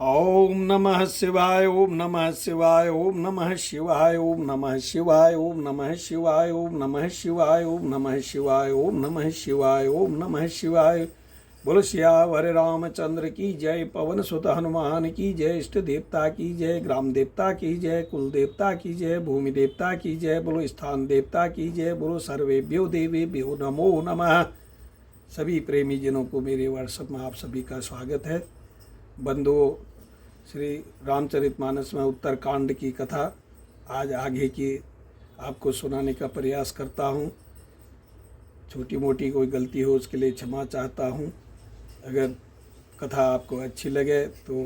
ओम नमः शिवाय ओम नमः शिवाय ओम नमः शिवाय ओम नमः शिवाय ओम नमः शिवाय ओम नमः शिवाय ओम नमः शिवाय ओम नमः शिवाय ओम नमः शिवाय। बोलो सियावर रामचंद्र की जय, पवन सुत हनुमान की जय, इष्ट देवता की जय, ग्राम देवता की जय, कुल देवता की जय, भूमि देवता की जय, बोलो स्थान देवता की जय, बोलो सर्वेभ्यो देवेभ्यो नमो नमः। सभी प्रेमी जनों को मेरे व्हाट्सएप में आप सभी का स्वागत है। बंधुओं, श्री रामचरितमानस में उत्तरकांड की कथा आज आगे की आपको सुनाने का प्रयास करता हूँ। छोटी मोटी कोई गलती हो उसके लिए क्षमा चाहता हूँ। अगर कथा आपको अच्छी लगे तो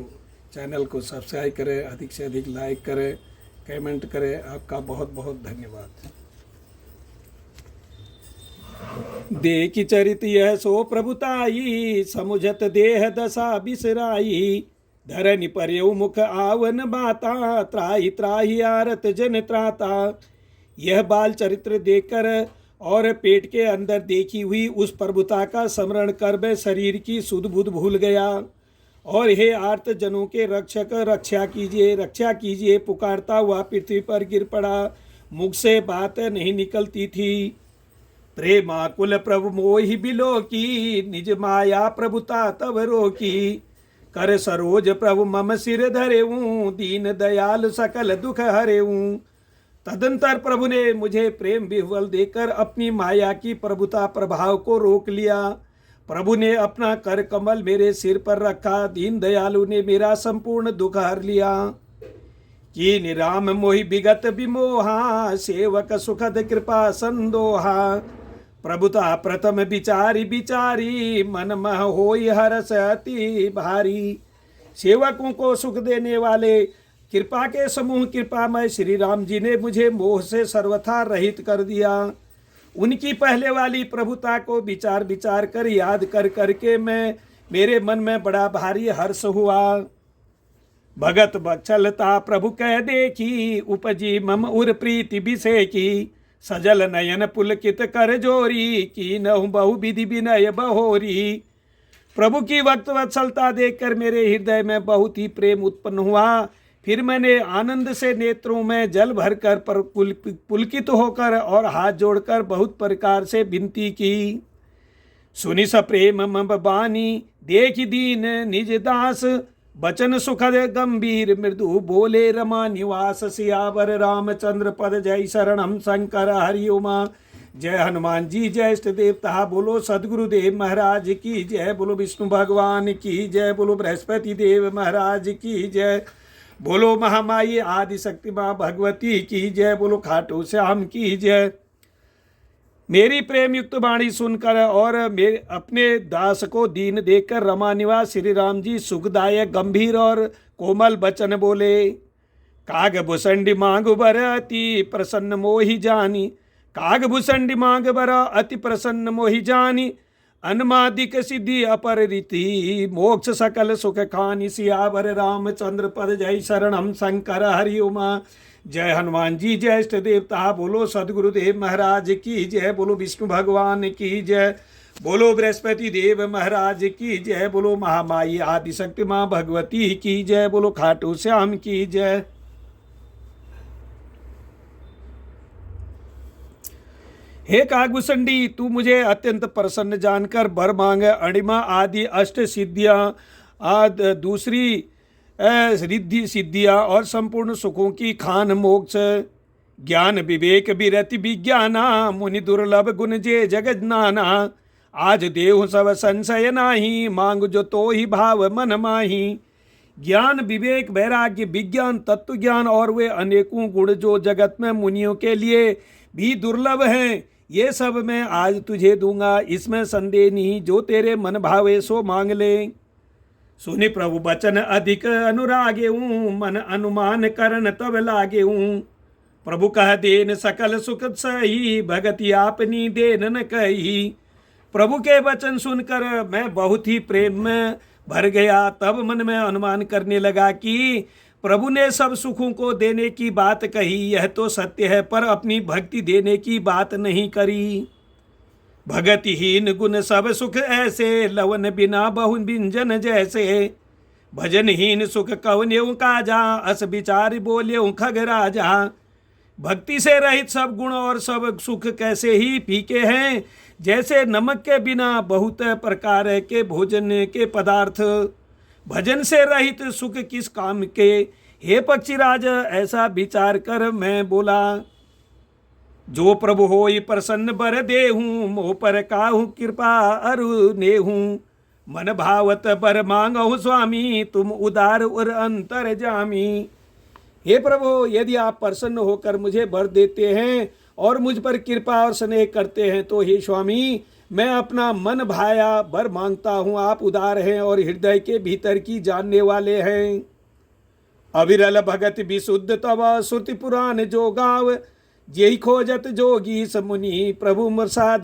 चैनल को सब्सक्राइब करें, अधिक से अधिक लाइक करें, कमेंट करें। आपका बहुत बहुत धन्यवाद। देखि चरित यह सो प्रभुताई, समुझत देह दशा बिसराई, धरनि पर्यउ मुख आवन बाता, त्राहि त्राहि आरत जन त्राता। यह बाल चरित्र देखकर और पेट के अंदर देखी हुई उस प्रभुता का स्मरण कर मैं शरीर की सुध बुध भूल गया और हे आर्त जनों के रक्षक रक्षा कीजिए पुकारता हुआ पृथ्वी पर गिर पड़ा। मुख से बात नहीं निकलती थी। प्रेमाकुल प्रभु मोहि बिलो की, निज माया प्रभुता तब रोकी। कर सरोज प्रभु मम सिर धरेऊं, दीन दयाल सकल दुख हरेऊं। तदंतर प्रभु ने मुझे प्रेम विह्वल देकर अपनी माया की प्रभुता प्रभाव को रोक लिया। प्रभु ने अपना कर कमल मेरे सिर पर रखा। दीन दयालु ने मेरा संपूर्ण दुख हर लिया। कि निराम मोहि विगत विमोहा, सेवक सुखद कृपा संदोहा। प्रभुता प्रथम विचारी, मन मह होई हरस अति भारी। सेवकों को सुख देने वाले कृपा के समूह कृपामय श्री राम जी ने मुझे मोह से सर्वथा रहित कर दिया। उनकी पहले वाली प्रभुता को विचार कर याद कर करके मेरे मन में बड़ा भारी हर्ष हुआ। भगत बत्सलता प्रभु कह देखी, उपजी मम उर प्रीति बिसेकी। सजल नयन पुलकित कर जोरी, की नहु बहु विधि विनय बहोरी। प्रभु की वक्त वत्सलता देखकर मेरे हृदय में बहुत ही प्रेम उत्पन्न हुआ। फिर मैंने आनंद से नेत्रों में जल भरकर पुलकित होकर और हाथ जोड़कर बहुत प्रकार से विनती की। सुनि सप्रेम मम बानी, देख दीन निज दास। बचन सुखद गंभीर मृदु, बोले रमा निवास। सियावर रामचंद्र पद जय, शरणम शंकर हरि उमा। जय हनुमान जी, जय इष्ट देवता। बोलो सदगुरुदेव महाराज की जय, बोलो विष्णु भगवान की जय, बोलो बृहस्पति देव महाराज की जय, बोलो महामाई आदि शक्ति माँ भगवती की जय, बोलो खाटू श्याम की जय। मेरी प्रेम युक्त वाणी सुनकर और मेरे अपने दास को दीन देखकर रमा निवास श्री राम जी सुखदायक गंभीर और कोमल वचन बोले। काग भुसंडी मांग बर अति प्रसन्न मोहि जानी, काग भुसंडी मांग बर अति प्रसन्न मोहि जानी। अनुमादिक सिद्धि अपर रीति, मोक्ष सकल सुख खानी। सियावर रामचंद्र पद जय, शरणम शंकर हरि उमा। जय हनुमान जी, जय इष्ट देवता। बोलो सदगुरुदेव महाराज की जय, बोलो विष्णु भगवान की जय, बोलो बृहस्पति देव महाराज की जय, बोलो महामाई आदि शक्ति माँ भगवती की जय, बोलो खाटू श्याम की जय। हे कागभूषणी, तू मुझे अत्यंत प्रसन्न जानकर वर मांग। अणिमा आदि अष्ट सिद्धियाँ, दूसरी रिद्धि सिद्धियाँ और संपूर्ण सुखों की खान मोक्ष। ज्ञान विवेक विरति विज्ञाना, मुनि दुर्लभ गुण जे जगत नाना। आज देव सब संशय नाही, मांग जो तो ही भाव मन माही। ज्ञान विवेक वैराग्य विज्ञान तत्व ज्ञान और वे अनेकों गुण जो जगत में मुनियों के लिए भी दुर्लभ हैं, ये सब मैं आज तुझे दूंगा, इसमें संदेह नहीं। जो तेरे मन भावे सो मांग ले। सुनि प्रभु बचन अधिक अनुरागे हूँ, मन अनुमान करन तब लागे हूँ। प्रभु कह देन सकल सुख सही, भगति आपनी देन न कही। प्रभु के वचन सुनकर मैं बहुत ही प्रेम में भर गया। तब मन में अनुमान करने लगा कि प्रभु ने सब सुखों को देने की बात कही, यह तो सत्य है, पर अपनी भक्ति देने की बात नहीं करी। भगतिहीन गुण सब सुख ऐसे, लवन बिना बहु व्यंजन जैसे। भजनहीन सुख कवन्यु काजा, अस विचार बोल्यु खग राजा। भक्ति से रहित सब गुण और सब सुख कैसे ही फीके हैं, जैसे नमक के बिना बहुत प्रकार के भोजन के पदार्थ। भजन से रहित सुख किस काम के, हे पक्षीराज ऐसा विचार कर मैं बोला। जो प्रभु होई प्रसन्न बर देहूँ, मोह पर काहू कृपा अरु नेहूँ। मन भावत बर मांगहु स्वामी, तुम उदार और अंतर जामी। हे प्रभु, यदि आप प्रसन्न होकर मुझे वर देते हैं और मुझ पर कृपा और स्नेह करते हैं तो हे स्वामी, मैं अपना मन भाया वर मांगता हूँ। आप उदार हैं और हृदय के भीतर की जानने वाले हैं। अविरल भगत विशुद्ध तव, श्रुति पुराण जो गाव। जेहि खोजत जोगी समुनि, प्रभु प्रसाद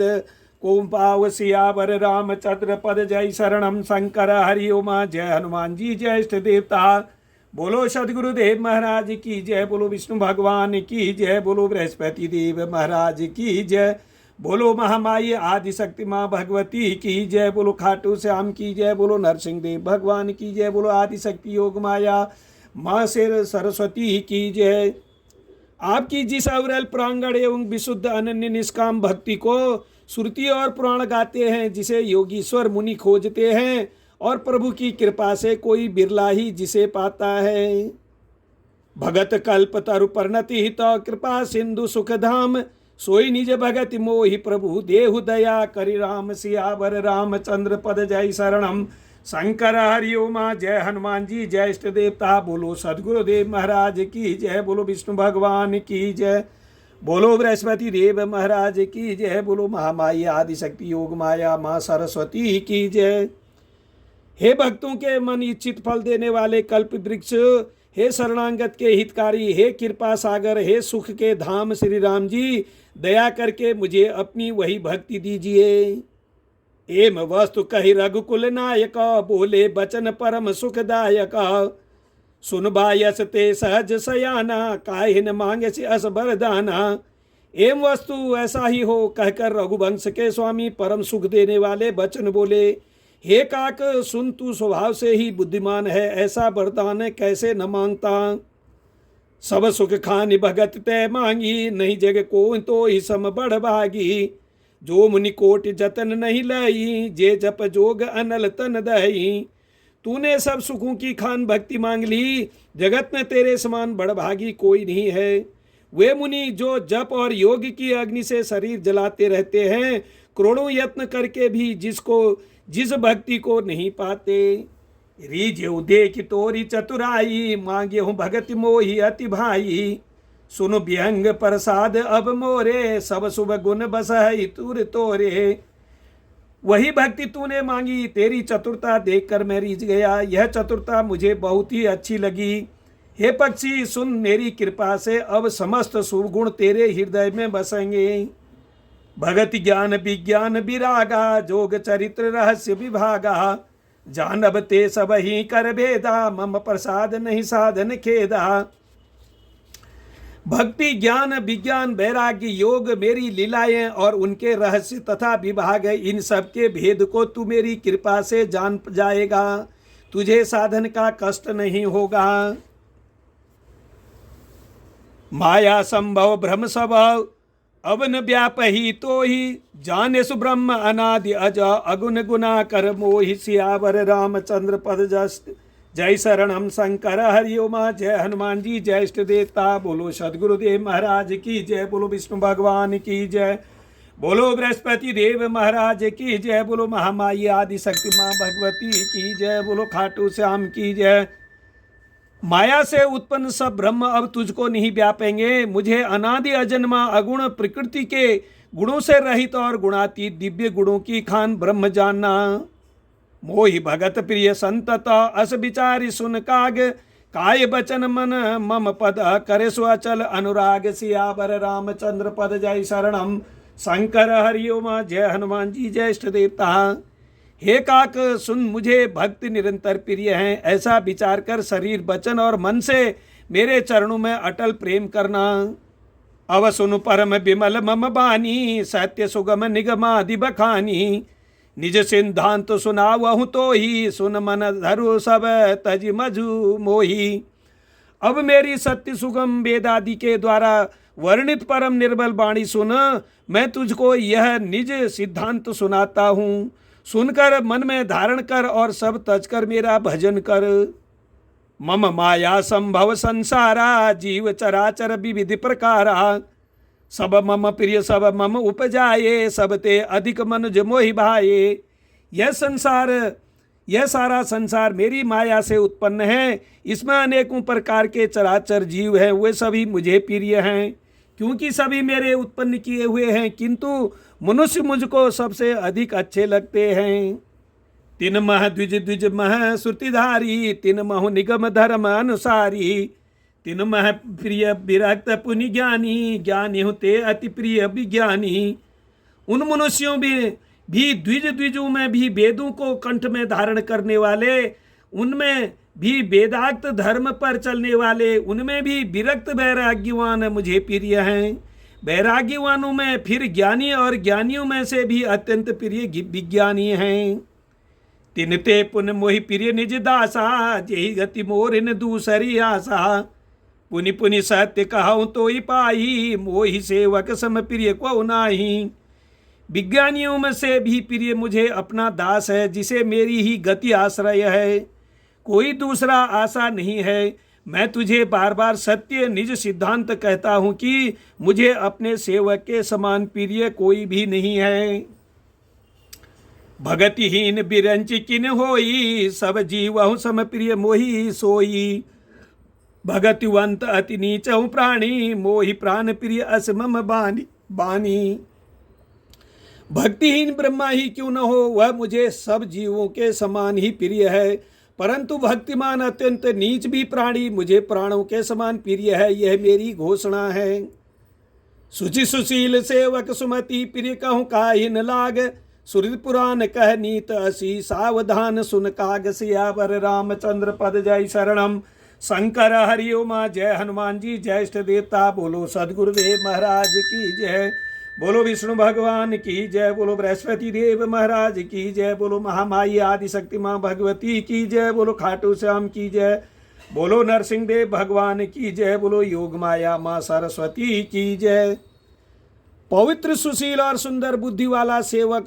को पाव। सियावर रामचंद्र पद जय शरणम, शंकर हरि ओम। जय हनुमान जी, जय इष्ट देवता। बोलो सदगुरुदेव महाराज की जय, बोलो विष्णु भगवान की जय, बोलो बृहस्पति देव महाराज की जय, बोलो महामाई आदि शक्ति माँ भगवती की जय, बोलो खाटू श्याम की जय, बोलो नरसिंह देव भगवान की जय, बोलो आदि शक्ति योग माया माँ शेर सरस्वती की जय। आपकी जिस अविरल प्रांगण एवं विशुद्ध अनन्य निष्काम भक्ति को श्रुति और पुराण गाते हैं, जिसे योगीश्वर मुनि खोजते हैं और प्रभु की कृपा से कोई बिरला ही जिसे पाता है। भगत कल्प तरु परनति हित, कृपा सिंधु सुख धाम। सोई निज भगति मोहि प्रभु, देहु दया करि राम। सियावर रामचंद्र पद जय शरणम, शंकर हरि ओम। जय हनुमान जी, जय इष्ट देवता। बोलो सदगुरुदेव महाराज की जय, बोलो विष्णु भगवान की जय, बोलो बृहस्पति देव महाराज की जय, बोलो महामाई आदि शक्ति योग माया माँ सरस्वती की जय। हे भक्तों के मन इच्छित फल देने वाले कल्प वृक्ष, हे शरणागत के हितकारी, हे कृपा सागर, हे सुख के धाम श्री राम जी, दया करके मुझे अपनी वही भक्ति दीजिए। एम वस्तु कहि रघुकुल नायक, बोले बचन परम सुखदायक। सुन बायस ते सहज सयाना, काहे न मांगे से अस बरदाना। एम वस्तु ऐसा ही हो कहकर रघुवंश के स्वामी परम सुख देने वाले बचन बोले। हे काक सुन, तू स्वभाव से ही बुद्धिमान है, ऐसा वरदान कैसे न मांगता। सब सुख खानि भगत तय मांगी, नहीं जग को तो ही सम बड़ भागी। जो मुनि कोटि जतन नहीं लई, जे जप जोग अनल तन दही। तूने सब सुखों की खान भक्ति मांग ली, जगत में तेरे समान बड़भागी कोई नहीं है। वे मुनि जो जप और योग की अग्नि से शरीर जलाते रहते हैं, करोड़ों यत्न करके भी जिस भक्ति को नहीं पाते। रीझेउ देख तोरी चतुराई, मांगे हूँ भगति मोहि अति भाई। सुन व्यंग प्रसाद अब मोरे, सब शुभ गुण बसहि तुर तोरे। वही भक्ति तूने मांगी, तेरी चतुरता देखकर मैं रीझ गया। यह चतुरता मुझे बहुत ही अच्छी लगी। हे पक्षी सुन, मेरी कृपा से अब समस्त शुभ गुण तेरे हृदय में बसेंगे। भगति ज्ञान विज्ञान विरागा, जोग चरित्र रहस्य विभागा। जानब ते सब ही कर भेदा, मम प्रसाद नहीं साधन खेदा। भक्ति ज्ञान विज्ञान वैराग्य योग मेरी लीलाएं और उनके रहस्य तथा विभाग है, इन सब के भेद को तू मेरी कृपा से जान जाएगा। तुझे साधन का कष्ट नहीं होगा। माया संभव भ्रम स्वभाव, अब न व्यापही तो ही। जाने सुब्रह्म अनादि अज, अगुण गुना कर मोहि। सियावर रामचंद्र पद जय शरणम, शंकर हरि ओम। जय हनुमान जी, जय इष्ट देवता। बोलो सदगुरुदेव महाराज की जय, बोलो विष्णु भगवान की जय, बोलो बृहस्पति देव महाराज की जय, बोलो महामाई आदि शक्ति माँ भगवती की जय, बोलो खाटू श्याम की जय। माया से उत्पन्न सब ब्रह्म अब तुझको नहीं व्यापेंगे। मुझे अनादि अजन्मा अगुण प्रकृति के गुणों से रहित और गुणातीत दिव्य गुणों की खान ब्रह्म जानना। मोहि भगत प्रिय संतत, अस विचारि सुन काग। काय बचन मन मम पद, करे स्वचल अनुराग। सियावर रामचंद्र पद जय शरणम, शंकर हरि ओम। जय हनुमान जी, जय इष्ट देवता। हे काक सुन, मुझे भक्ति निरंतर प्रिय हैं, ऐसा विचार कर शरीर वचन और मन से मेरे चरणों में अटल प्रेम करना। अव सुनु परम विमल मम बानी, सत्य सुगम निगमादि बखानी। निज सिद्धांत सुनावहु तो ही, सुन मन धरु सब तज मजु मोही। अब मेरी सत्य सुगम वेदादि के द्वारा वर्णित परम निर्बल वाणी सुन। मैं तुझको यह निज सिद्धांत सुनाता हूँ, सुनकर मन में धारण कर और सब तज कर मेरा भजन कर। मम माया संभव संसारा, जीव चराचर विविध प्रकारा। सब मम प्रिय सब मम उपजाए, सब ते अधिक मनुज मोहि भाए। यह सारा संसार मेरी माया से उत्पन्न है। इसमें अनेकों प्रकार के चराचर जीव हैं, वे सभी मुझे प्रिय हैं, क्योंकि सभी मेरे उत्पन्न किए हुए हैं। किंतु मनुष्य मुझको सबसे अधिक अच्छे लगते हैं। तिन मह द्विज द्विज मह श्रुतिधारी, तिन महु निगम धर्म अनुसारी। तिन मह प्रिय विरक्त पुनि ज्ञानी, ज्ञानी होते अति प्रिय विज्ञानी। उन मनुष्यों में भी द्विजों में भी वेदों को कंठ में धारण करने वाले, उनमें भी वेदाक्त धर्म पर चलने वाले, उनमें भी विरक्त वैराग्यवान मुझे प्रिय हैं। वैराग्यवानों में फिर ज्ञानी, और ज्ञानियों में से भी अत्यंत प्रिय विज्ञानी हैं। तिनते पुन मोहि प्रिय निज दासा, जेहि गति मोर न दूसरी आशा। पुनि पुनि सत्य कहूँ तो ही पाई, मोहि सेवक सम प्रिय को नाही। विज्ञानियों में से भी प्रिय मुझे अपना दास है, जिसे मेरी ही गति आश्रय है, कोई दूसरा आशा नहीं है। मैं तुझे बार बार सत्य निज सिद्धांत कहता हूँ कि मुझे अपने सेवक के समान प्रिय कोई भी नहीं है। भगतिहीन बिरंचि किन होई, सब जीवहु सम प्रिय मोहि सोई। भगतिवंत अति नीचहु प्राणी, मोहि प्राण प्रिय अस मम बानी। भक्तिहीन ब्रह्मा ही क्यों न हो, वह मुझे सब जीवों के समान ही प्रिय है, परंतु भक्तिमान अत्यंत नीच भी प्राणी मुझे प्राणों के समान प्रिय है, यह मेरी घोषणा है। सुचि सुशील सेवक सुमति, प्रिय कहूँ काहिन लाग। सुरत पुराण कह नीत असी, सावधान सुन काग। सियावर रामचंद्र पद जय शरणम। शंकर हरिओम। जय हनुमान जी, जय इष्ट देवता। बोलो सदगुरुदेव महाराज की जय। बोलो विष्णु भगवान की जय। बोलो बृहस्पति देव महाराज की जय। बोलो महामाई आदि शक्ति माँ भगवती की जय। बोलो खाटू श्याम की जय। बोलो नरसिंह देव भगवान की जय। बोलो योग माया माँ सरस्वती की जय। पवित्र सुशील और सुंदर बुद्धि वाला सेवक,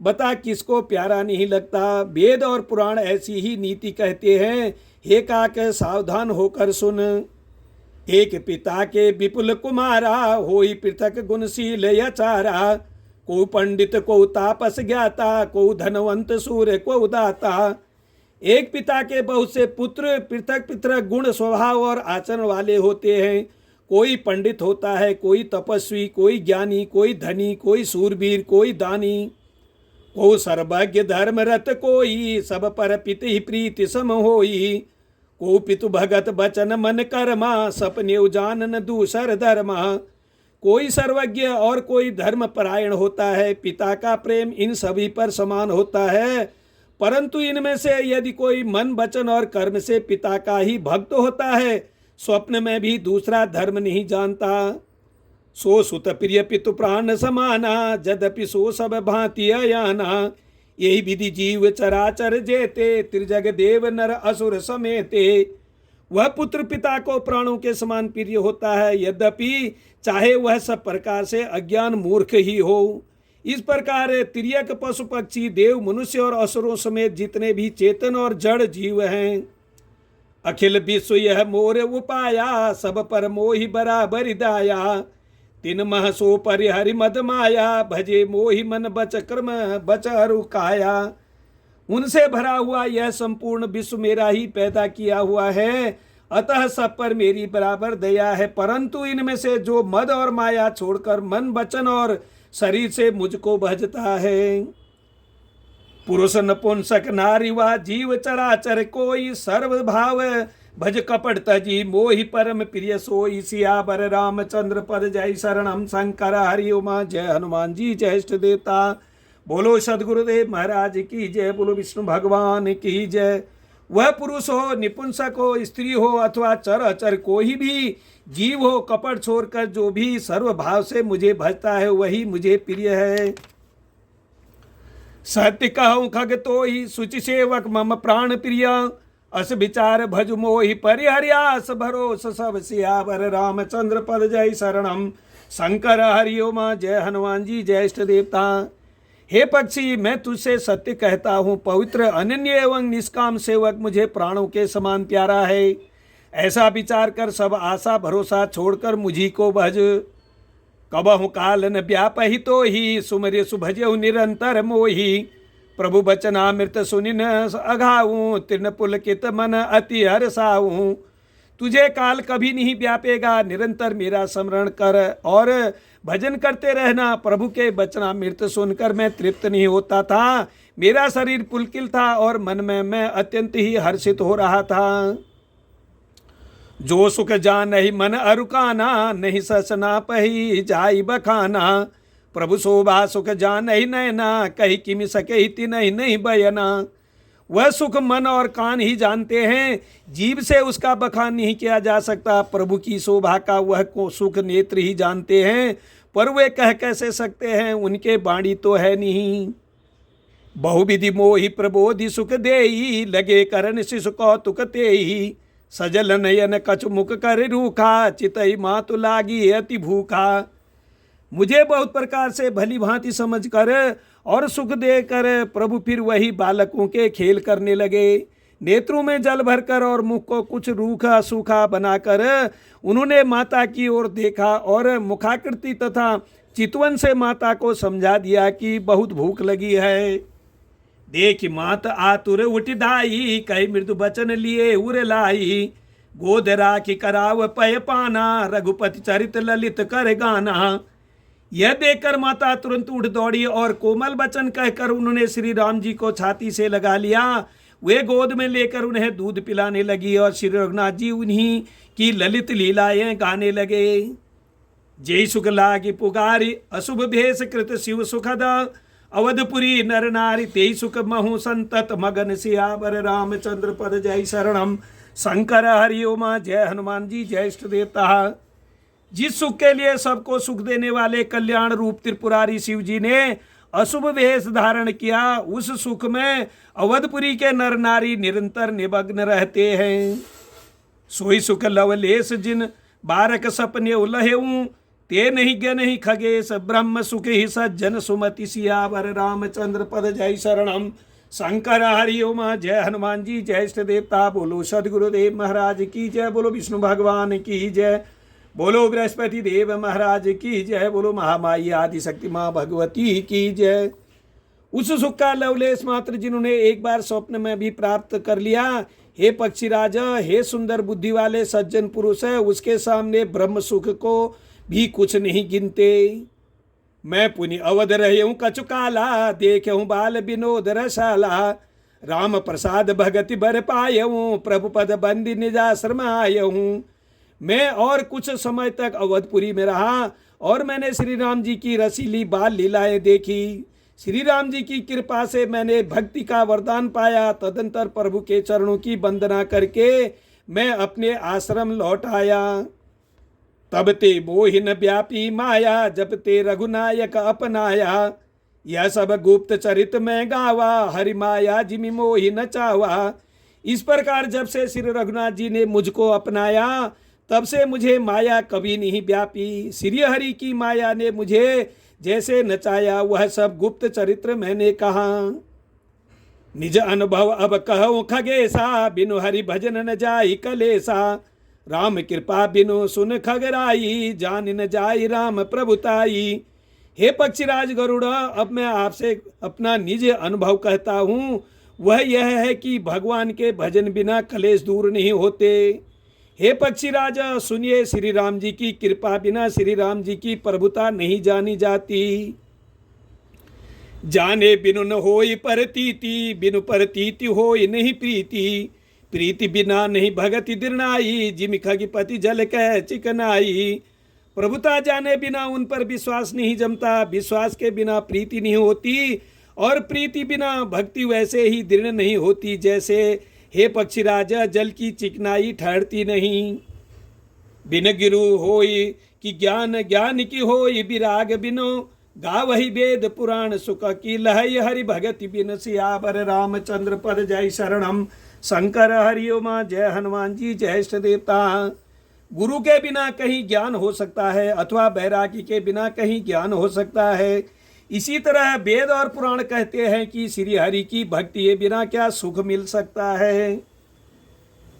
बता किसको प्यारा नहीं लगता। वेद और पुराण ऐसी ही नीति कहते हैं। हे काक सावधान होकर सुन। एक पिता के विपुल कुमारा, होई पृथक गुणशील यचारा। को पंडित को तापस ज्ञाता, को धनवंत सूर्य को दाता। एक पिता के बहुत से पुत्र पृथक पृथक गुण स्वभाव और आचरण वाले होते हैं। कोई पंडित होता है, कोई तपस्वी, कोई ज्ञानी, कोई धनी, कोई सूरवीर, कोई दानी। को सर्वज्ञ धर्मरत कोई, सब पर पित ही प्रीति सम होई। को पितु भगत बचन मन कर्मा, सपने जानन दूसर धर्मा। कोई सर्वज्ञ और कोई धर्म परायण होता है। पिता का प्रेम इन सभी पर समान होता है, परंतु इनमें से यदि कोई मन वचन और कर्म से पिता का ही भक्त होता है, स्वप्न में भी दूसरा धर्म नहीं जानता। सो सुत प्रिय पितु प्राण समाना, जदपि सो सब भांति अयाना। यही विधि जीव चराचर जेते, त्रिजग देव नर असुर समेते। वह पुत्र पिता को प्राणों के समान प्रिय होता है, यद्यपि चाहे वह सब प्रकार से अज्ञान मूर्ख ही हो। इस प्रकार तिर्यक पशु पक्षी देव मनुष्य और असुरों समेत जितने भी चेतन और जड़ जीव हैं, अखिल विश्व यह मोर उपाया। सब पर मोहि बराबर दाया। तिन मह सो परिहरि मद माया, भजे मोहि मन बच क्रम बच अरु काया। उनसे भरा हुआ यह संपूर्ण विश्व मेरा ही पैदा किया हुआ है, अतः सब पर मेरी बराबर दया है। परंतु इनमें से जो मद और माया छोड़कर मन वचन और शरीर से मुझको भजता है, पुरुष नपुंसक नारी वा जीव चराचर कोई, सर्व भाव भज कपट तजी मोहि परम प्रिय सोई। सियावर रामचंद्र पद जय शरणम। शंकर हरिओम। जय हनुमान जी, जय इष्ट देवता। बोलो सदगुरुदेव महाराज की जय। बोलो विष्णु भगवान की जय। वह पुरुष हो, निपुंसक हो, स्त्री हो अथवा चर अचर कोई भी जीव हो, कपट छोड़कर जो भी सर्व भाव से मुझे भजता है, वही मुझे प्रिय है। सत्य कहूँ खग तो ही सुचि सेवक मम प्राण प्रिया, अस विचार भज मोहि परिहर्यास भरोस सब सियावर रामचंद्र पद जय शरणम। शंकर हरिओम जय हनुमान जी जय इष्ट देवता। हे पक्षी, मैं तुझसे सत्य कहता हूँ, पवित्र अनन्य एवं निष्काम सेवक मुझे प्राणों के समान प्यारा है। ऐसा विचार कर सब आशा भरोसा छोड़कर मुझी को भज। कबहु काल न व्यापहि तो ही सुमरे सुभजहु निरंतर मोही। प्रभु बचनामृत सुनि न अघाऊं, तृण पुलकित मन अति हर्षाऊं। तुझे काल कभी नहीं व्यापेगा, निरंतर मेरा स्मरण कर और भजन करते रहना। प्रभु के वचनामृत सुनकर मैं तृप्त नहीं होता था, मेरा शरीर पुलकित था और मन में मैं अत्यंत ही हर्षित हो रहा था। जो सुख जान नहीं मन अरुकाना, नहीं ससना पही जाई बखाना। प्रभु शोभा सुख जान नहीं नैना, कही किमि सके हिति नहीं बयना। वह सुख मन और कान ही जानते हैं, जीव से उसका बखान नहीं किया जा सकता। प्रभु की शोभा का वह सुख नेत्र ही जानते हैं, पर वे कह कैसे सकते हैं, उनके बाणी तो है नहीं। बहुविधि मोहि प्रबोधि सुख देई, लगे करन शिशु कौतुक तेई। सजल नयन कछु मुख कर रूखा, चितई मातु लागी अति भूखा। मुझे बहुत प्रकार से भली भांति समझ कर और सुख देकर प्रभु फिर वही बालकों के खेल करने लगे। नेत्रों में जल भरकर और मुख को कुछ रूखा सूखा बनाकर उन्होंने माता की ओर देखा और मुखाकृति तथा चितवन से माता को समझा दिया कि बहुत भूख लगी है। देख मात आतुर उठिदाई, कई मृदु बचन लिए उर लाई। गोद राखी कराव पय पाना, रघुपति चरित ललित कर गाना। यह देखकर माता तुरंत उठ दौड़ी और कोमल वचन कहकर उन्होंने श्री राम जी को छाती से लगा लिया। वे गोद में लेकर उन्हें दूध पिलाने लगी और श्री रघुनाथ जी उन्हीं की ललित लीलाएं गाने लगे। जय सुख लागी पुकारी, अशुभ भेष कृत शिव सुखद। अवधपुरी नर नारी तेई सुख महु संतत, मगन सियावर रामचंद्र पद जय शरणम। शंकर हरिओम जय हनुमान जी जय इष्ट देवता। जिस सुख के लिए सबको सुख देने वाले कल्याण रूप त्रिपुरारी शिव जी ने अशुभ वेश धारण किया, उस सुख में अवधपुरी के नर नारी निरंतर निमग्न रहते हैं। सोई सुख लवलेश जिन बारक सपने उलहेऊं, ते नहीं ग नहीं खगेश ब्रह्म सुख ही सज्जन सुमति सियावर रामचंद्र पद जय शरणम। शंकर हरिओम जय हनुमान जी जय इष्ट देवता। बोलो सदगुरुदेव महाराज की जय, बोलो विष्णु भगवान की जय, बोलो बृहस्पति देव महाराज की जय, बोलो महामाई आदि शक्ति माँ भगवती की जय। उस सुख का लवलेश मात्र जिन्होंने एक बार स्वप्न में भी प्राप्त कर लिया, हे पक्षीराज, हे सुंदर बुद्धि वाले सज्जन पुरुष है, उसके सामने ब्रह्म सुख को भी कुछ नहीं गिनते। मैं पुनि अवध रहे हूँ कछु काला, देखे हूँ बाल विनोद रसाला। राम प्रसाद भगति बर पाए हूँ, प्रभु पद बंदी निजाश्रम आय हूँ। मैं और कुछ समय तक अवधपुरी में रहा और मैंने श्री राम जी की रसीली बाल लीलाएं देखी। श्री राम जी की कृपा से मैंने भक्ति का वरदान पाया। तदंतर प्रभु के चरणों की वंदना करके मैं अपने आश्रम लौट आया। तब ते मोहिन व्यापी माया, जब ते रघुनायक अपनाया। यह सब गुप्त चरित में गावा, हरि माया जिमि मोहि न चावा। इस प्रकार जब से श्री रघुनाथ जी ने मुझको अपनाया, तब से मुझे माया कभी नहीं व्यापी। श्री हरि की माया ने मुझे जैसे नचाया, वह सब गुप्त चरित्र मैंने कहा। निज अनुभव अब कहूँ खगेसा, बिनु हरि भजन न जाई कलेसा। राम कृपा बिनु सुन खगराई, जान न जाई राम प्रभुताई। हे पक्षीराज गरुड़, अब मैं आपसे अपना निज अनुभव कहता हूँ। वह यह है कि भगवान के भजन बिना कलेश दूर नहीं होते। हे पक्षीराज सुनिए, श्री राम जी की कृपा बिना श्री राम जी की प्रभुता नहीं जानी जाती। जाने बिनु न होई परतीति, बिनु परतीति होई नहीं प्रीति। प्रीति बिना नहीं भगति दिरनाई, जिमि खगिपति जल कह चिकनाई। प्रभुता जाने बिना उन पर विश्वास नहीं जमता, विश्वास के बिना प्रीति नहीं होती और प्रीति बिना भक्ति वैसे ही दृढ़ नहीं होती जैसे, हे पक्षीराजा, जल की चिकनाई ठहरती नहीं। बिन गिरु होई कि ज्ञान, ज्ञान की होई विराग। बिनो गावहि वेद पुराण सुख की लहई हरि भगति बिन सियावर रामचंद्र पद जय शरणम। शंकर हरिओमा। जय हनुमान जी। जय इष्ट देवता। गुरु के बिना कहीं ज्ञान हो सकता है अथवा बैरागी के बिना कहीं ज्ञान हो सकता है। इसी तरह वेद और पुराण कहते हैं कि श्री हरि की भक्ति के बिना क्या सुख मिल सकता है।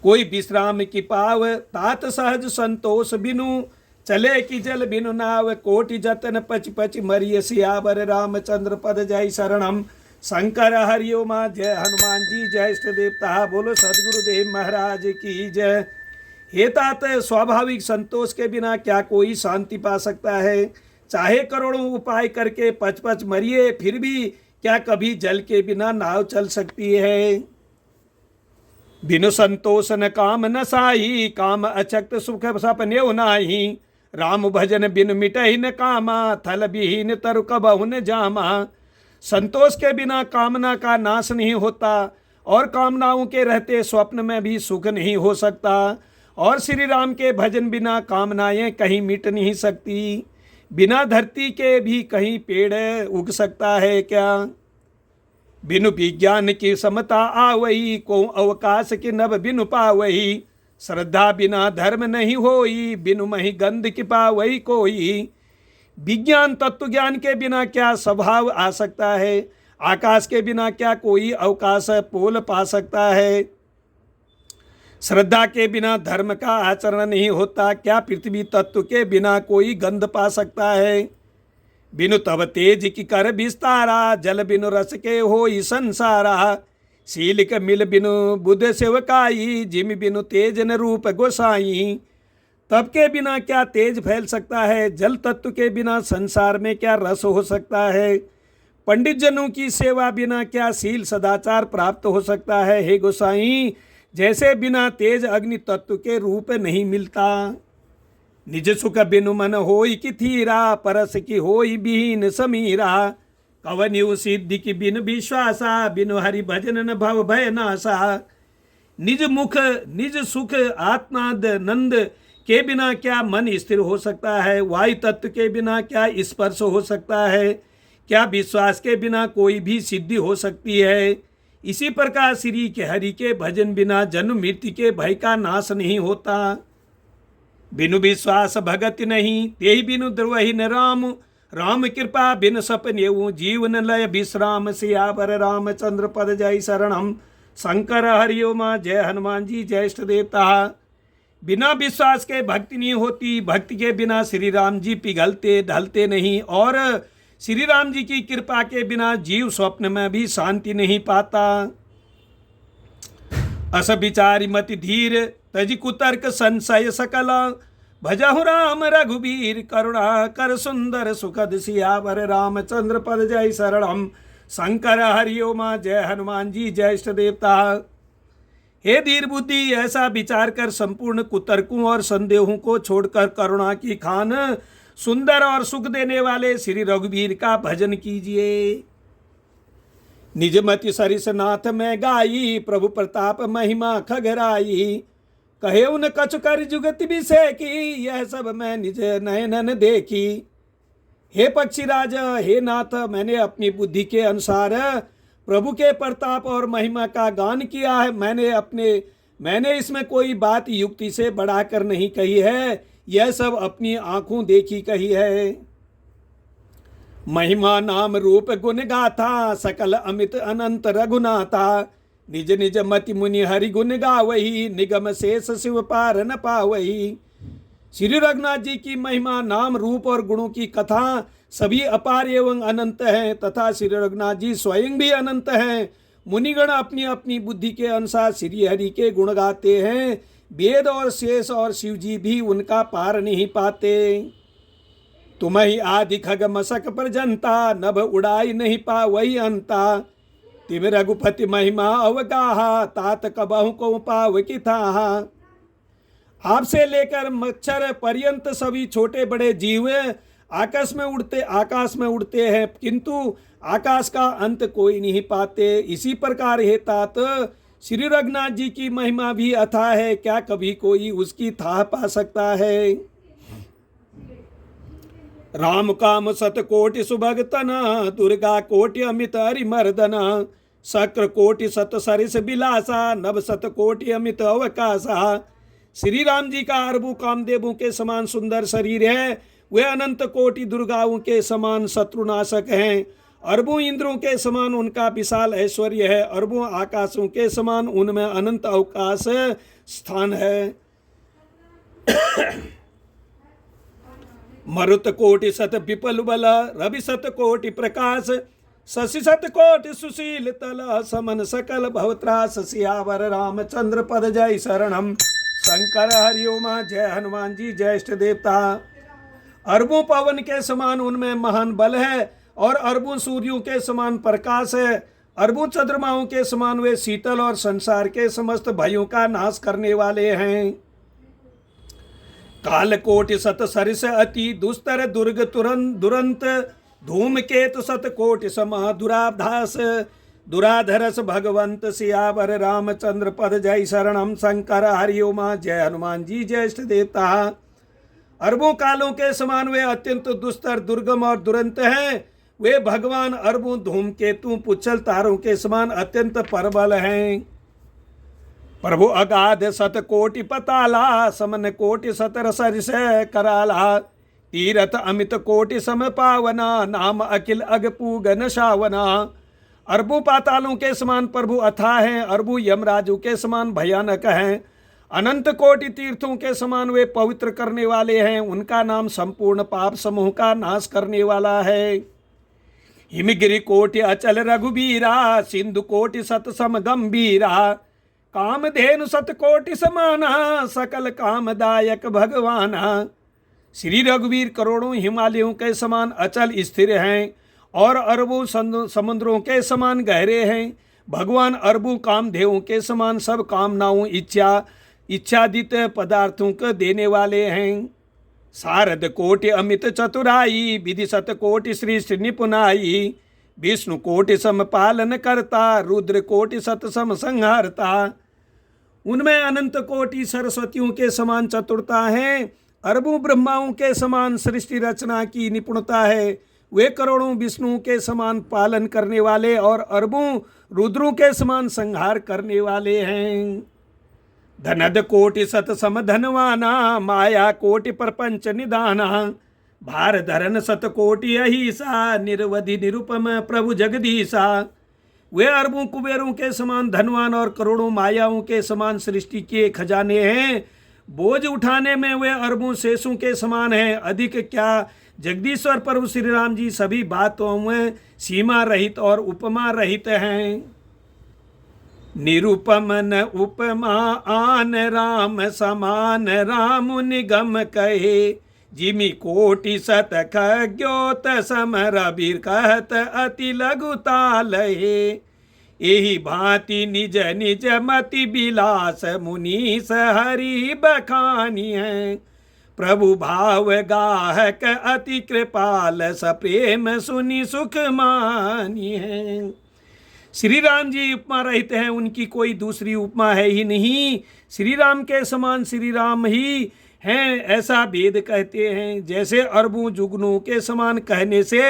कोई विश्राम की पाव तात सहज संतोष बिनु, चले कि जल बिनु नाव, कोटि जतन पच पच मरिय सियावर रामचंद्र पद जय शरणम। शंकर हरिओमा। जय हनुमान जी। जय इष्ट देवता। बोलो सदगुरुदेव महाराज की जय। हे तात, स्वाभाविक संतोष के बिना क्या कोई शांति पा सकता है। चाहे करोड़ों उपाय करके पच पच मरिए, फिर भी क्या कभी जल के बिना नाव चल सकती है। बिनु संतोष न काम न साही, काम अचक्त सुख सपने नाही। राम भजन बिनु मिटहि न कामा, थल विहीन तरु कबहु न जामा। संतोष के बिना कामना का नाश नहीं होता और कामनाओं के रहते स्वप्न में भी सुख नहीं हो सकता। और श्री राम के भजन बिना कामनाएं कहीं मिट नहीं सकती। बिना धरती के भी कहीं पेड़ उग सकता है क्या। बिनु विज्ञान की समता आवही, को अवकाश के नभ बिनु पावही। श्रद्धा बिना धर्म नहीं होई, बिनु मही गंध की पावही कोई। विज्ञान तत्व ज्ञान के बिना क्या स्वभाव आ सकता है। आकाश के बिना क्या कोई अवकाश पोल पा सकता है। श्रद्धा के बिना धर्म का आचरण नहीं होता। क्या पृथ्वी तत्व के बिना कोई गंध पा सकता है। बिनु तब तेज की कर विस्तारा, जल बिनु रस के होई संसारा। शील के मिल बिनु बुध सेवकाई, जिम बिनु तेज न रूप गोसाई। तब के बिना क्या तेज फैल सकता है। जल तत्व के बिना संसार में क्या रस हो सकता है। पंडित जनों की सेवा बिना क्या शील सदाचार प्राप्त हो सकता है। हे गोसाई, जैसे बिना तेज अग्नि तत्व के रूप नहीं मिलता। निज सुख बिनु मन होई कि थीरा, परस की होई बीन समीरा। कवन्यु सिद्धि की बिन विश्वासा, बिनु हरि भजन न भव भय नासा। निज मुख निज सुख आत्माद नंद के बिना क्या मन स्थिर हो सकता है। वायु तत्व के बिना क्या स्पर्श हो सकता है। क्या विश्वास के बिना कोई भी सिद्धि हो सकती है। इसी प्रकार श्री के हरि के भजन बिना जन्म मृत्यु के भय का नाश नहीं होता। बिनु विश्वास भगत नहीं, तेहि बिनु द्रवहि न राम। राम कृपा बिन सपनेऊ, जीवन लय विश्राम। सियावर रामचंद्र पद जय शरणम। शंकर हरिओमा। जय हनुमान जी। जय इष्ट देवता। बिना विश्वास के भक्ति नहीं होती। भक्ति के बिना श्री राम जी पिघलते ढलते नहीं। और श्री राम जी की कृपा के बिना जीव स्वप्न में भी शांति नहीं पाता। अस विचारी मति धीर, तज कुतर्क संशय सकला। भजहु राम रघुबीर, करुणा कर सुंदर सुखद। सियावर रामचंद्र पद जय शरणम। शंकर हरिओमा। जय हनुमान जी। जय इष्ट देवता। हे धीर बुद्धि, ऐसा विचार कर संपूर्ण कुतर्कों और संदेहों को छोड़कर करुणा की खान सुंदर और सुख देने वाले श्री रघुवीर का भजन कीजिए। निज मति सरिस नाथ में गाई, प्रभु प्रताप महिमा खगराई। कहे उन कछु कर जुगति विषय की, यह सब मैं निज नयनन देखी। हे पक्षीराज, हे नाथ, मैंने अपनी बुद्धि के अनुसार प्रभु के प्रताप और महिमा का गान किया है। मैंने इसमें कोई बात युक्ति से बढ़ाकर नहीं कही है। यह सब अपनी आंखों देखी कही है। महिमा नाम रूप गुण गाथा, सकल अमित अनंत रघुनाथा। निज निज मति मुनि हरि गुण गावही, निगम शेष शिव पार न पावही। श्री रघुनाथ जी की महिमा, नाम, रूप और गुणों की कथा सभी अपार एवं अनंत हैं तथा श्री रघुनाथ जी स्वयं भी अनंत हैं। मुनिगण अपनी अपनी बुद्धि के अनुसार श्री हरि के गुण गाते हैं। वेद और शेष और शिव जी भी उनका पार नहीं पाते। तुम ही आदि खग मसक पर जनता, नभ उड़ाई नहीं पा वही अंता। तिम रघुपति महिमा अवगाहा, तात कबहु को पाव की थाहा। आपसे लेकर मच्छर पर्यंत सभी छोटे बड़े जीव आकाश में उड़ते हैं, किंतु आकाश का अंत कोई नहीं पाते। इसी प्रकार हे तात, श्री रघुनाथ जी की महिमा भी अथाह है, क्या कभी कोई उसकी थाह पा सकता है। राम काम सत कोटि सुभगतना, दुर्गा कोटि अमित हरिमर्दना, शक्र कोटि सत सरिस बिलासा, नभ सत कोटि अमित अवकाशा। श्री राम जी का अरबों कामदेवों के समान सुंदर शरीर है। वे अनंत कोटि दुर्गाओं के समान शत्रुनाशक हैं। अरबों इंद्रों के समान उनका विशाल ऐश्वर्य है। अरबों आकाशों के समान उनमें अनंत अवकाश स्थान है। मरुत कोटि सत विपल बल, रवि सत कोटि प्रकाश, शशि सत कोटि सुशील तल, समन सकल भवत्रास। सियावर रामचंद्र पद जय शरणम, शंकर हरिओम जय हनुमान जी जय इष्ट देवता। अरबों पवन के समान उनमें महान बल है और अरबों सूर्यों के समान प्रकाश है। अरबों चंद्रमाओं के समान वे शीतल और संसार के समस्त भयों का नाश करने वाले हैं। काल कोटि सत सरिस अति दुस्तर, दुर्ग तुरंत दुरंत, धूम केतु सत कोटि सम, दुराधास दुराधरस भगवंत। सियावर रामचंद्र पद जय शरणम, शंकर हरिओम जय हनुमान जी जय इष्ट देवता। अरबों कालों के समान वे अत्यंत दुस्तर, दुर्गम और दुरंत हैं। वे भगवान अरबों धूमकेतु पुच्छल तारों के समान अत्यंत प्रबल हैं। प्रभु अगाध सत कोटि पताला, समन कोटि सतर सरिस कराला, तीरथ अमित कोटि सम पावना, नाम अखिल अग पूगन शावना। अरबों पातालों के समान प्रभु अथाह हैं। अरबों यमराजू के समान भयानक हैं। अनंत कोटि तीर्थों के समान वे पवित्र करने वाले हैं। उनका नाम संपूर्ण पाप समूह का नाश करने वाला है। हिमगिरि कोटि अचल रघुबीरा, सिंधु कोटि सत सम गंभीरा, कामधेनु सत कोटि समाना, सकल कामदायक भगवाना। श्री रघुवीर करोड़ों हिमालयों के समान अचल स्थिर हैं और अरबों समुद्रों के समान गहरे हैं। भगवान अरबों कामधेवों के समान सब कामनाओं इच्छादित पदार्थों को देने वाले हैं। शारद कोटि अमित चतुराई, विधि सत कोटि श्री निपुनाई, विष्णु कोटि सम पालन करता, रुद्र कोटि सत सम संहारता। उनमें अनंत कोटि सरस्वतियों के समान चतुरता है। अरबों ब्रह्माओं के समान सृष्टि रचना की निपुणता है। वे करोड़ों विष्णु के समान पालन करने वाले और अरबों रुद्रों के समान संहार करने वाले हैं। धनद कोटि सत सम धनवाना, माया कोटि प्रपंच निदाना, भार धरन सत कोटि अहिसा, निरवधि निरुपम प्रभु जगदीशा। वे अरबों कुबेरों के समान धनवान और करोड़ों मायाओं के समान सृष्टि के खजाने हैं। बोझ उठाने में वे अरबों शेषों के समान हैं। अधिक क्या, जगदीश्वर प्रभु श्री राम जी सभी बातों में सीमा रहित और उपमा रहित हैं। निरुपम न उपमा आन राम समान, राम निगम कहे, जिमि कोटि सत खग्योत सम, रबीर कहत अति लघुता लहे। एहि भांति निज निज मति बिलास, मुनीस हरि बखानी है। प्रभु भाव गाहक अति कृपाल, सप्रेम सुनि सुख मानी है। श्री राम जी उपमा रहित हैं, उनकी कोई दूसरी उपमा है ही नहीं। श्री राम के समान श्री राम ही हैं, ऐसा वेद कहते हैं। जैसे अरबों जुगनों के समान कहने से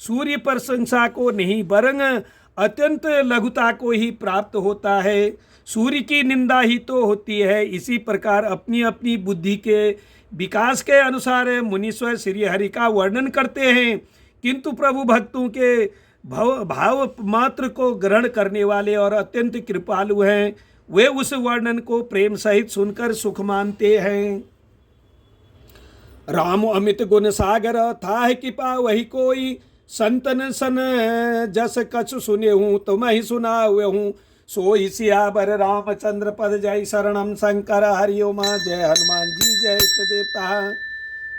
सूर्य प्रशंसा को नहीं बरंग अत्यंत लघुता को ही प्राप्त होता है। सूर्य की निंदा ही तो होती है। इसी प्रकार अपनी अपनी बुद्धि के विकास के अनुसार मुनीश्वर श्री हरि का वर्णन करते हैं, किंतु प्रभु भक्तों के भाव मात्र को ग्रहण करने वाले और अत्यंत कृपालु हैं। वे उस वर्णन को प्रेम सहित सुनकर सुख मानते हैं। राम अमित गुण सागर, था कृपा वही कोई, संतन सन जस कछु सुने हूँ, तुम ही सुनावे हूँ। सोई सियावर रामचंद्र पद जय शरणम, शंकर हरिओम जय हनुमान जी जय इष्ट देवता।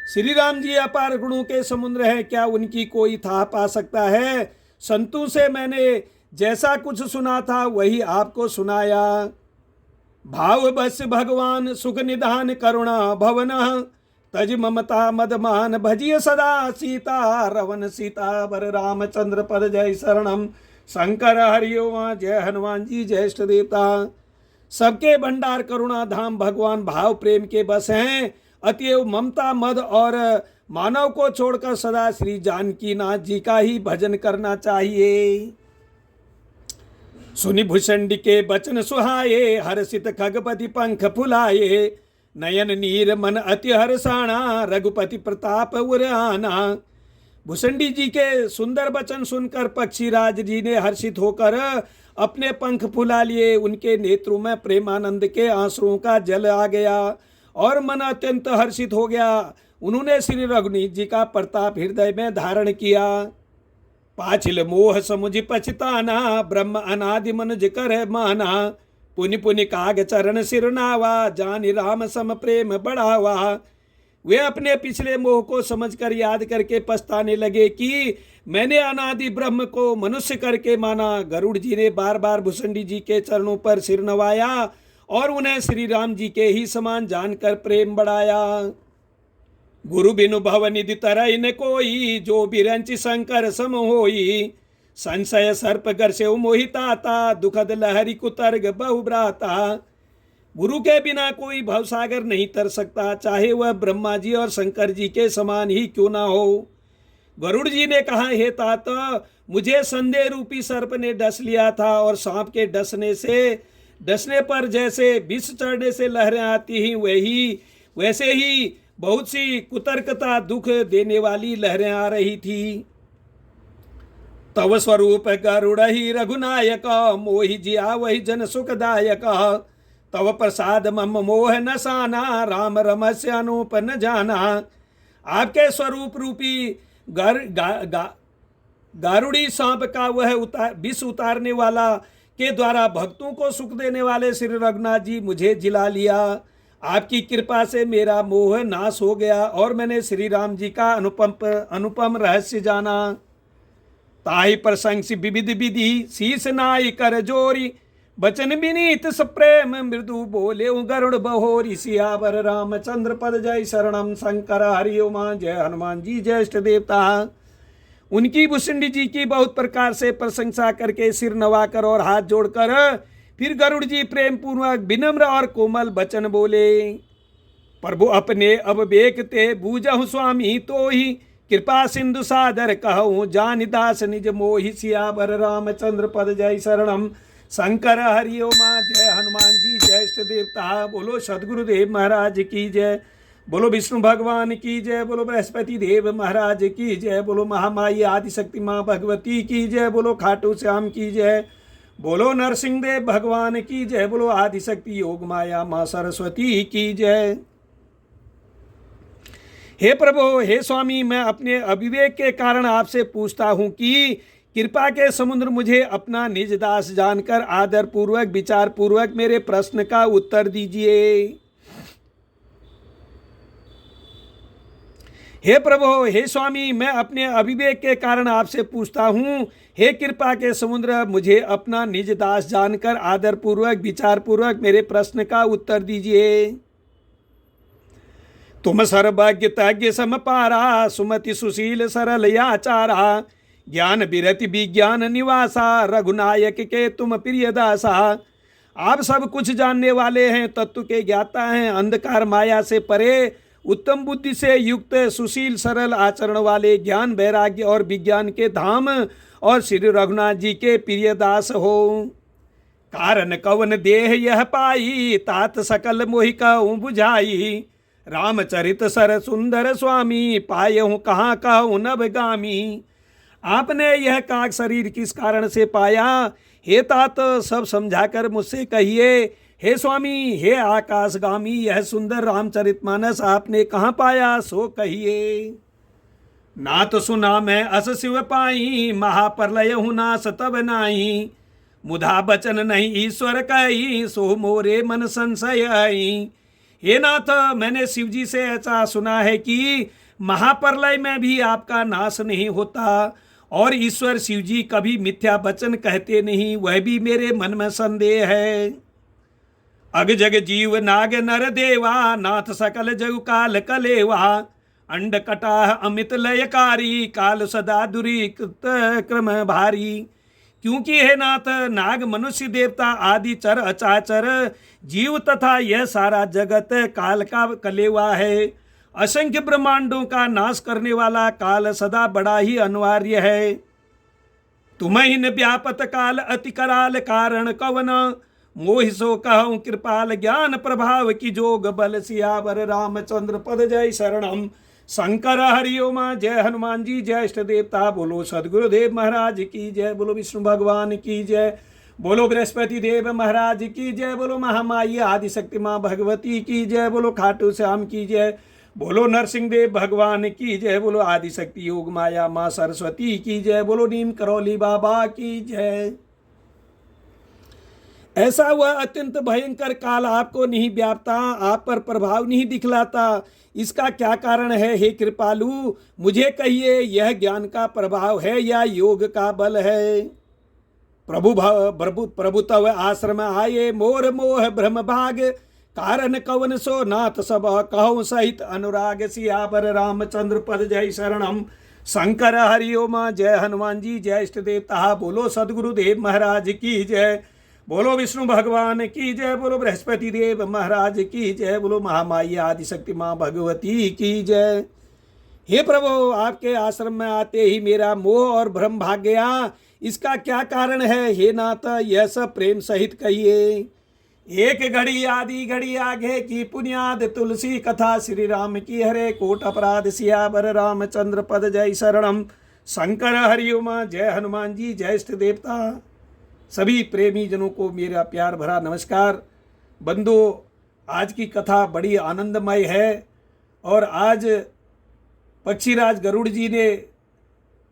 श्री राम जी अपार गुणों के समुद्र हैं, क्या उनकी कोई था पा सकता है। संतों से मैंने जैसा कुछ सुना था वही आपको सुनाया। भाव बस भगवान सुख निधान करुणा भवन, तज ममता मदमान भजिय सदा सीता रवन। सीतावर रामचंद्र पद जय शरणम, शंकर हरिओम जय हनुमान जी जय इष्ट देवता। सबके भंडार करुणा धाम भगवान भाव प्रेम के बस हैं। अतएव ममता मद और मानव को छोड़कर सदा श्री जानकीनाथ जी का ही भजन करना चाहिए। सुनि भूषंडी के बचन सुहाए, हर्षित खगपति पंख फुलाए, नयन नीर मन अति हर्षाणा, रघुपति प्रताप उर आना। भूषंडी जी के सुंदर वचन सुनकर पक्षीराज जी ने हर्षित होकर अपने पंख फुला लिए। उनके नेत्रों में प्रेमानंद के आंसुओं का जल आ गया और मन अत्यंत हर्षित हो गया। उन्होंने श्री रघुनाथ जी का प्रताप हृदय में धारण किया। पाछिल मोह समुझ पछताना, ब्रह्म अनादि मनुज कर माना, पुनि पुनि काग चरण सिरनावा, जानि राम सम प्रेम बढ़ावा। वे अपने पिछले मोह को समझकर याद करके पछताने लगे कि मैंने अनादि ब्रह्म को मनुष्य करके माना। गरुड़ जी ने बार बार भूषंडी जी के चरणों पर सिर नवाया और उन्हें श्री राम जी के ही समान जानकर प्रेम बढ़ाया। गुरु बिनु भव निधि तरह न कोई, जो बिरंचि शंकर सम होई। संशय सर्प गर्षे मोहिताता, दुखद लहरी कुतर्ग बहुब्राता। गुरु के बिना कोई भवसागर नहीं तर सकता, चाहे वह ब्रह्मा जी और शंकर जी के समान ही क्यों ना हो। गरुड़ जी ने कहा, हे तात, मुझे संदेह रूपी सर्प ने डस लिया था और सांप के डसने पर जैसे विष चढ़ने से लहरें आती ही वैसे ही बहुत सी कुतर्कता दुख देने वाली लहरें आ रही थी। तव स्वरूप गरुड़ ही रघुनायक, मोहि जिया वही जन सुखदायक। तव प्रसाद मम मोह नसाना, राम रमस्य अनूप न जाना। आपके स्वरूप रूपी गारुड़ी सांप का वह विष उतारने वाला के द्वारा भक्तों को सुख देने वाले श्री रघुनाथ जी मुझे जिला लिया। आपकी कृपा से मेरा मोह नाश हो गया और मैंने श्री राम जी का अनुपम रहस्य जाना। ताहि प्रसंग विविध विधि, शीस नाई कर जोरी, बचन विनीत सप्रेम मृदु बोले गरुड़ बहोरी। सियावर रामचंद्र पद जय शरणम, शंकर हरि उमा जय हनुमान जी जय इष्ट देवता। उनकी भूषंडी जी की बहुत प्रकार से प्रशंसा करके सिर नवाकर और हाथ जोड़कर फिर गरुड़ जी प्रेम पूर्वक विनम्र और कोमल वचन बोले। प्रभु अपने अब बेकते बूझहु स्वामी, तो ही कृपा सिंधु सादर कहूँ, जानि दास निज मोहि। सियावर रामचंद्र पद जय शरणम, शंकर हरि उमा जय हनुमान जी जय इष्ट देवता। बोलो सदगुरुदेव महाराज की जय, बोलो विष्णु भगवान की जय, बोलो बृहस्पति देव महाराज की जय, बोलो महामाई आदिशक्ति माँ भगवती की जय, बोलो खाटू श्याम की जय, बोलो नरसिंह देव भगवान की जय, बोलो आदिशक्ति योग माया माँ सरस्वती की जय। हे प्रभु, हे स्वामी, मैं अपने अविवेक के कारण आपसे पूछता हूँ कि कृपा के समुद्र मुझे अपना निज दास जानकर आदर पूर्वक विचार पूर्वक मेरे प्रश्न का उत्तर दीजिए। हे प्रभु, हे स्वामी, मैं अपने अविवेक के कारण आपसे पूछता हूँ, हे कृपा के समुद्र, मुझे अपना निज दास जानकर आदर पूर्वक विचार पूर्वक मेरे प्रश्न का उत्तर दीजिए। तुम सर्वज्ञ तज्ञ समपारा, सुमति सुशील सरल याचारा, ज्ञान विरति विज्ञान निवासा, रघुनायक के तुम प्रिय दासा। आप सब कुछ जानने वाले हैं, तत्व के ज्ञाता हैं, अंधकार माया से परे, उत्तम बुद्धि से युक्त, सुशील सरल आचरण वाले, ज्ञान वैराग्य और विज्ञान के धाम और श्री रघुनाथ जी के प्रिय दास हो। कारण कवन देह यह पाई, तात सकल मोहि कहूँ बुझाई। रामचरित सर सुंदर स्वामी, पायहूँ कहाँ कहूँ नभगामी। आपने यह काक शरीर किस कारण से पाया, हे तात सब समझाकर मुझसे कहिए। हे स्वामी, हे आकाशगामी, यह सुंदर रामचरितमानस आपने कहाँ पाया, सो कहिए। ना तो सुना मैं अस शिव पाई, महाप्रलय हूँ नास तब नाही। मुधा बचन नहीं ईश्वर कही, सो मोरे मन संशय आई। हे नाथ, मैंने शिव जी से ऐसा सुना है कि महाप्रलय में भी आपका नाश नहीं होता और ईश्वर शिव जी कभी मिथ्या वचन कहते नहीं, वह भी मेरे मन में संदेह है। अग जग जीव नाग नर देवा, नाथ सकल जग काल कलेवा। अंड कटाह अमित लयकारी, काल सदा दुरीकृत क्रम भारी। क्योंकि हे नाथ, नाग मनुष्य देवता आदि चर अचाचर जीव तथा यह सारा जगत काल का कलेवा है असंख्य ब्रह्मांडों का नाश करने वाला काल सदा बड़ा ही अनिवार्य है। तुम्हें व्यापत काल अति कराल कारण कवन, मोहि सो कहूँ कृपाल ज्ञान प्रभाव की जोग बल, सियावर रामचंद्र पद जय शरणम। शंकर हरिओम। जय हनुमान जी, जय इष्ट देवता। बोलो सदगुरुदेव महाराज की जय। बोलो विष्णु भगवान की जय। बोलो बृहस्पति देव महाराज की जय। बोलो महामाई आदिशक्ति माँ भगवती की जय। बोलो खाटू श्याम की जय। बोलो नरसिंह देव भगवान की जय। बोलो आदिशक्ति योग माया माँ सरस्वती की जय। बोलो नीम करौली बाबा की जय। ऐसा हुआ अत्यंत भयंकर काल आपको नहीं व्यापता, आप पर प्रभाव नहीं दिखलाता, इसका क्या कारण है हे कृपालु? मुझे कहिए, यह ज्ञान का प्रभाव है या योग का बल है? प्रभु तव आश्रम आये, मोर मोह भ्रम भाग, कारण कवन सो नाथ सब कहूँ सहित अनुराग, सियावर रामचंद्र पद जय शरणम। शंकर हरिओम। जय हनुमान जी, जय इष्ट देवता। बोलो सदगुरुदेव महाराज की जय। बोलो विष्णु भगवान की जय। बोलो बृहस्पति देव महाराज की जय। बोलो महामाई आदिशक्ति माँ भगवती की जय। हे प्रभु, आपके आश्रम में आते ही मेरा मोह और भ्रम भाग गया, इसका क्या कारण है हे नाथ? यह सब प्रेम सहित कहिए। एक घड़ी आदि घड़ी आगे की पुण्याद, तुलसी कथा श्री राम की हरे कोट अपराध, सियावर रामचंद्र पद जय शरणम। शंकर हरिओम। जय हनुमान जी, जय इष्ट देवता। सभी प्रेमी जनों को मेरा प्यार भरा नमस्कार। बंधु, आज की कथा बड़ी आनंदमय है और आज पक्षीराज गरुड़ जी ने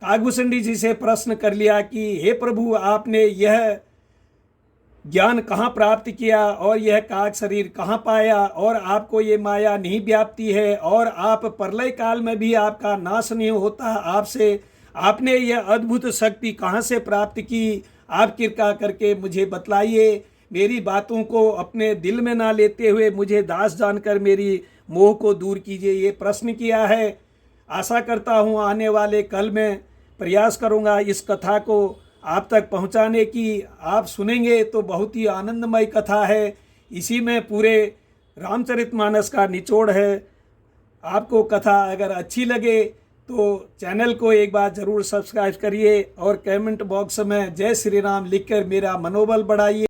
कागभूषणी जी से प्रश्न कर लिया कि हे प्रभु, आपने यह ज्ञान कहाँ प्राप्त किया और यह काक शरीर कहाँ पाया, और आपको ये माया नहीं व्याप्ति है, और आप प्रलय काल में भी आपका नाश नहीं होता, आपसे आपने यह अद्भुत शक्ति कहाँ से प्राप्त की? आप कृपा करके मुझे बतलाइए। मेरी बातों को अपने दिल में ना लेते हुए मुझे दास जानकर मेरी मोह को दूर कीजिए, ये प्रश्न किया है। आशा करता हूँ आने वाले कल में प्रयास करूँगा इस कथा को आप तक पहुँचाने की। आप सुनेंगे तो बहुत ही आनंदमय कथा है, इसी में पूरे रामचरितमानस का निचोड़ है। आपको कथा अगर अच्छी लगे तो चैनल को एक बार ज़रूर सब्सक्राइब करिए और कमेंट बॉक्स में जय श्री राम लिखकर मेरा मनोबल बढ़ाइए।